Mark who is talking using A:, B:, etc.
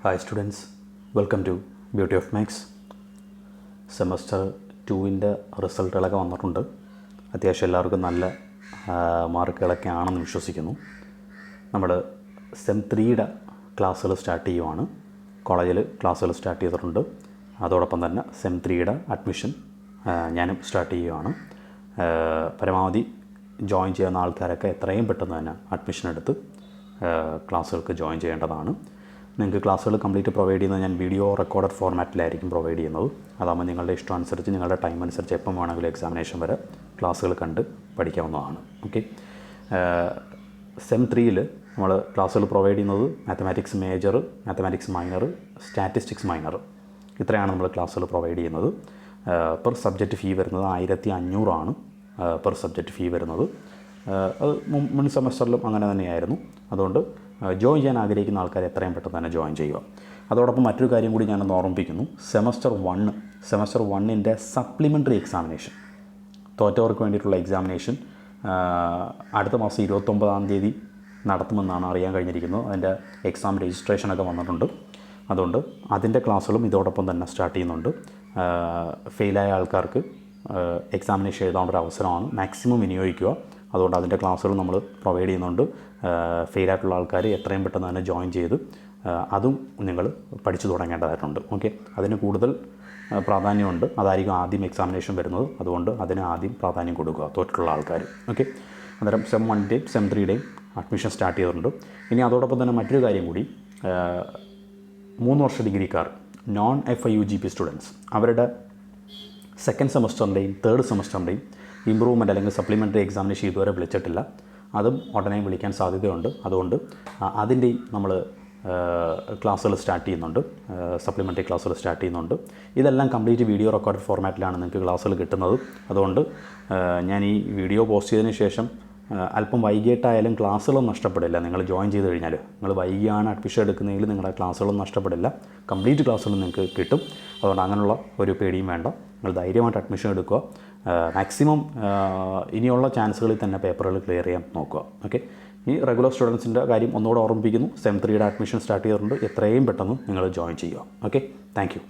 A: Hi students, welcome to Beauty of Maths. Semester 2-ൻ്റെ റിസൾട്ടുകളൊക്കെ വന്നിട്ടുണ്ട്. അത്യാവശ്യം എല്ലാവർക്കും നല്ല മാർക്കുകളൊക്കെ ആണെന്ന് വിശ്വസിക്കുന്നു. നമ്മൾ സെം 3യുടെ ക്ലാസ്സുകൾ സ്റ്റാർട്ട് ചെയ്യുവാണ്. കോളേജിൽ ക്ലാസ്സുകൾ സ്റ്റാർട്ട് ചെയ്തിട്ടുണ്ട്. അതോടൊപ്പം തന്നെ സെം 3യുടെ അഡ്മിഷൻ ഞാനും സ്റ്റാർട്ട് ചെയ്യുവാണ്. പരമാവധി ജോയിൻ ചെയ്യുന്ന ആൾക്കാരൊക്കെ എത്രയും പെട്ടെന്ന് തന്നെ അഡ്മിഷൻ എടുത്ത് ക്ലാസ്സുകൾക്ക് ജോയിൻ ചെയ്യേണ്ടതാണ്. നിങ്ങൾക്ക് ക്ലാസ്സുകൾ കംപ്ലീറ്റ് പ്രൊവൈഡ് ചെയ്യുന്നത് ഞാൻ വീഡിയോ റെക്കോർഡഡ് ഫോർമാറ്റിലായിരിക്കും പ്രൊവൈഡ് ചെയ്യുന്നത്. അതാകുമ്പോൾ നിങ്ങളുടെ ഇഷ്ടം അനുസരിച്ച് നിങ്ങളുടെ ടൈം അനുസരിച്ച് എപ്പം വേണമെങ്കിലും എക്സാമിനേഷൻ വരെ ക്ലാസ്സുകൾ കണ്ട് പഠിക്കാവുന്നതാണ്. ഓക്കെ, സെം 3യിൽ നമ്മൾ ക്ലാസ്സുകൾ പ്രൊവൈഡ് ചെയ്യുന്നത് mathematics major, mathematics minor, statistics minor, ഇത്രയാണ് നമ്മൾ ക്ലാസ്സുകൾ പ്രൊവൈഡ് ചെയ്യുന്നത്. പെർ സബ്ജക്റ്റ് ഫീ വരുന്നത് 1500 പെർ സബ്ജക്റ്റ് ഫീ വരുന്നത്. അത് മുൻ സെമസ്റ്ററിലും അങ്ങനെ തന്നെയായിരുന്നു. അതുകൊണ്ട് ജോയിൻ ചെയ്യാൻ ആഗ്രഹിക്കുന്ന ആൾക്കാർ എത്രയും പെട്ടെന്ന് തന്നെ ജോയിൻ ചെയ്യുക. അതോടൊപ്പം മറ്റൊരു കാര്യം കൂടി ഞാനൊന്ന് ഓർമ്മിപ്പിക്കുന്നു. സെമസ്റ്റർ 1ൻ്റെ സപ്ലിമെൻ്ററി എക്സാമിനേഷൻ, തോറ്റവർക്ക് വേണ്ടിയിട്ടുള്ള എക്സാമിനേഷൻ അടുത്ത മാസം 29-ാം തീയതി നടത്തുമെന്നാണ് അറിയാൻ കഴിഞ്ഞിരിക്കുന്നത്. അതിൻ്റെ എക്സാം രജിസ്ട്രേഷനൊക്കെ വന്നിട്ടുണ്ട്. അതുകൊണ്ട് അതിൻ്റെ ക്ലാസ്സുകളും ഇതോടൊപ്പം തന്നെ സ്റ്റാർട്ട് ചെയ്യുന്നുണ്ട്. ഫെയിലായ ആൾക്കാർക്ക് എക്സാമിനേഷൻ എഴുതാനുള്ള അവസരമാണ്, മാക്സിമം വിനിയോഗിക്കുക. അതുകൊണ്ട് അതിൻ്റെ ക്ലാസ്സുകൾ നമ്മൾ പ്രൊവൈഡ് ചെയ്യുന്നുണ്ട്. ഫെയിലായിട്ടുള്ള ആൾക്കാർ എത്രയും പെട്ടെന്ന് തന്നെ ജോയിൻ ചെയ്ത് അതും നിങ്ങൾ പഠിച്ചു തുടങ്ങേണ്ടതായിട്ടുണ്ട്. ഓക്കെ, അതിന് കൂടുതൽ പ്രാധാന്യമുണ്ട്. അതായിരിക്കും ആദ്യം എക്സാമിനേഷൻ വരുന്നത്. അതുകൊണ്ട് അതിന് ആദ്യം പ്രാധാന്യം കൊടുക്കുക തോറ്റിട്ടുള്ള ആൾക്കാർ. ഓക്കെ, അന്നേരം സെം 1ൻ്റെയും സെം 3യുടെയും അഡ്മിഷൻ സ്റ്റാർട്ട് ചെയ്തിട്ടുണ്ട്. ഇനി അതോടൊപ്പം തന്നെ മറ്റൊരു കാര്യം കൂടി, 3 വർഷ ഡിഗ്രിക്കാർ, നോൺ FIUGP സ്റ്റുഡൻസ്, അവരുടെ സെക്കൻഡ് സെമസ്റ്ററിൻ്റെയും തേർഡ് സെമസ്റ്ററിൻ്റെയും ഇമ്പ്രൂവ്മെൻറ്റ് അല്ലെങ്കിൽ സപ്ലിമെൻ്ററി എക്സാമിനേഷൻ ഇതുവരെ വിളിച്ചിട്ടില്ല. അതും ഉടനെ വിളിക്കാൻ സാധ്യതയുണ്ട്. അതുകൊണ്ട് അതിൻ്റെയും നമ്മൾ ക്ലാസ്സുകൾ സ്റ്റാർട്ട് ചെയ്യുന്നുണ്ട്, സപ്ലിമെൻ്ററി ക്ലാസ്സുകൾ സ്റ്റാർട്ട് ചെയ്യുന്നുണ്ട്. ഇതെല്ലാം കംപ്ലീറ്റ് വീഡിയോ റെക്കോർഡ് ഫോർമാറ്റിലാണ് നിങ്ങൾക്ക് ക്ലാസ്സുകൾ കിട്ടുന്നത്. അതുകൊണ്ട് ഞാൻ ഈ വീഡിയോ പോസ്റ്റ് ചെയ്തതിന് ശേഷം അല്പം വൈകിട്ടായാലും ക്ലാസ്സുകളൊന്നും നഷ്ടപ്പെടില്ല. നിങ്ങൾ ജോയിൻ ചെയ്ത് കഴിഞ്ഞാൽ, നിങ്ങൾ വൈകിയാണ് അഡ്മിഷൻ എടുക്കുന്നതെങ്കിൽ നിങ്ങളുടെ ക്ലാസ്സുകളൊന്നും നഷ്ടപ്പെടില്ല. കംപ്ലീറ്റ് ക്ലാസ്സുകൾ നിങ്ങൾക്ക് കിട്ടും. അതുകൊണ്ട് അങ്ങനെയുള്ള ഒരു പേടിയും വേണ്ട. നിങ്ങൾ ധൈര്യമായിട്ട് അഡ്മിഷൻ എടുക്കുക. മാക്സിമം ഇനിയുള്ള ചാൻസുകളിൽ തന്നെ പേപ്പറുകൾ ക്ലിയർ ചെയ്യാൻ നോക്കുക. ഓക്കെ, ഈ റെഗുലർ സ്റ്റുഡൻസിൻ്റെ കാര്യം ഒന്നുകൂടെ ഓർമ്മിപ്പിക്കുന്നു. സെം 3യുടെ അഡ്മിഷൻ സ്റ്റാർട്ട് ചെയ്തിട്ടുണ്ട്. എത്രയും പെട്ടെന്ന് നിങ്ങൾ ജോയിൻ ചെയ്യുക. Okay, thank you.